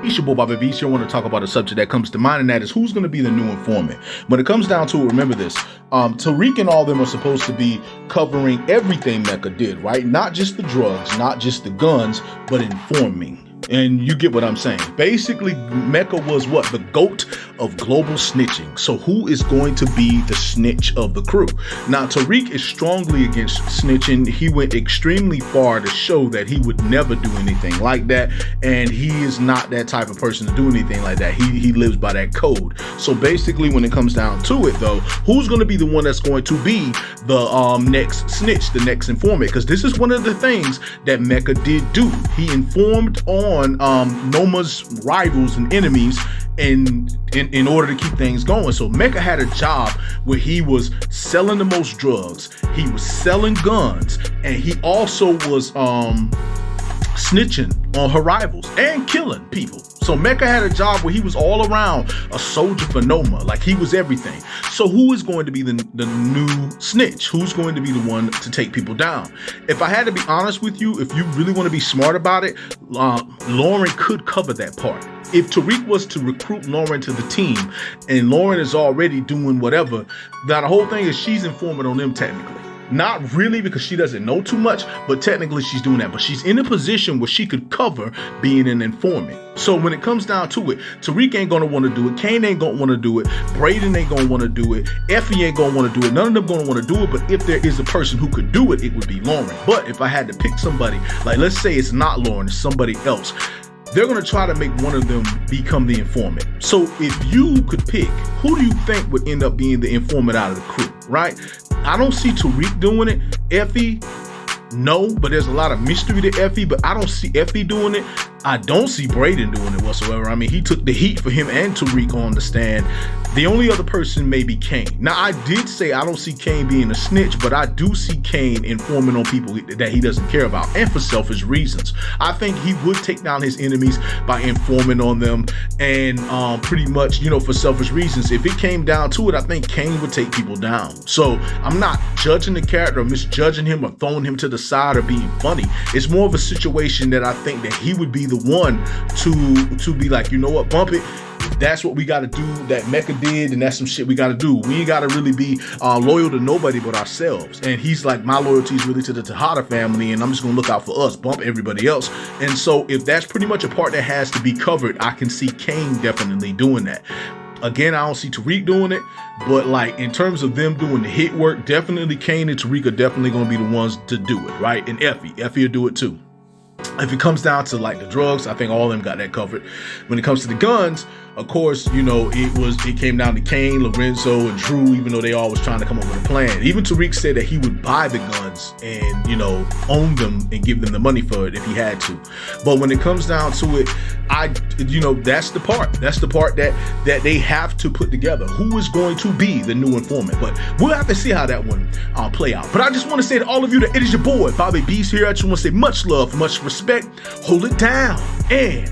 It's your boy Bobby Beast here. I want to talk about a subject that comes to mind, and that is who's going to be the new informant. When it comes down to it, remember this. Tariq and all them are supposed to be covering everything Mecca did, right? Not just the drugs, not just the guns, but informing. And you get what I'm saying. Basically, Mecca was what? The GOAT of global snitching. So who is going to be the snitch of the crew? Now, Tariq is strongly against snitching. He went extremely far to show that he would never do anything like that. And he is not that type of person to do anything like that. He lives by that code. So basically, when it comes down to it, though, who's going to be the one that's going to be the next snitch, the next informant? Because this is one of the things that Mecca did do. He informed on Noma's rivals and enemies in order to keep things going. So Mecca had a job where he was selling the most drugs, he was selling guns, and he also was snitching on her rivals and killing people. So Mecca had a job where he was all around a soldier for Noma, like he was everything. So who is going to be the new snitch? Who's going to be the one to take people down? If I had to be honest with you, if you really want to be smart about it, Lauren could cover that part. If Tariq was to recruit Lauren to the team and Lauren is already doing whatever, now the whole thing is she's informant on them technically. Not really, because she doesn't know too much, but technically she's doing that. But she's in a position where she could cover being an informant. So when it comes down to it, Tariq ain't gonna want to do it. Kane ain't gonna want to do it. Braden ain't gonna want to do it. Effie ain't gonna want to do it. None of them gonna want to do it. But if there is a person who could do it, it would be Lauren. But if I had to pick somebody, like let's say it's not Lauren, it's somebody else, they're going to try to make one of them become the informant. So if you could pick, who do you think would end up being the informant out of the crew, right? I don't see Tariq doing it. Effie, no, but there's a lot of mystery to Effie, but I don't see Effie doing it. I don't see Braden doing it whatsoever. I mean, he took the heat for him and Tariq on the stand. The only other person may be Kane. Now, I did say I don't see Kane being a snitch, but I do see Kane informing on people that he doesn't care about, and for selfish reasons. I think he would take down his enemies by informing on them, and pretty much, for selfish reasons. If it came down to it, I think Kane would take people down. So I'm not judging the character or misjudging him or throwing him to the side or being funny. It's more of a situation that I think that he would be the one to be like, you know what, bump it. If that's what we got to do, that Mecca did, and that's some shit we got to do. We ain't got to really be loyal to nobody but ourselves. And he's like, my loyalty is really to the Tejada family, and I'm just going to look out for us, bump everybody else. And so if that's pretty much a part that has to be covered, I can see Kane definitely doing that. Again, I don't see Tariq doing it, but like in terms of them doing the hit work, definitely Kane and Tariq are definitely going to be the ones to do it, right? And Effie will do it too. If it comes down to like the drugs, I think all of them got that covered. When it comes to the guns, of course, it came down to Kane, Lorenzo, and Drew, even though they all was trying to come up with a plan. Even Tariq said that he would buy the guns and, own them and give them the money for it if he had to. But when it comes down to it, that's the part. That's the part that they have to put together. Who is going to be the new informant? But we'll have to see how that one play out. But I just want to say to all of you that it is your boy, Bobby Beast here. I just want to say much love, much respect. Hold it down. And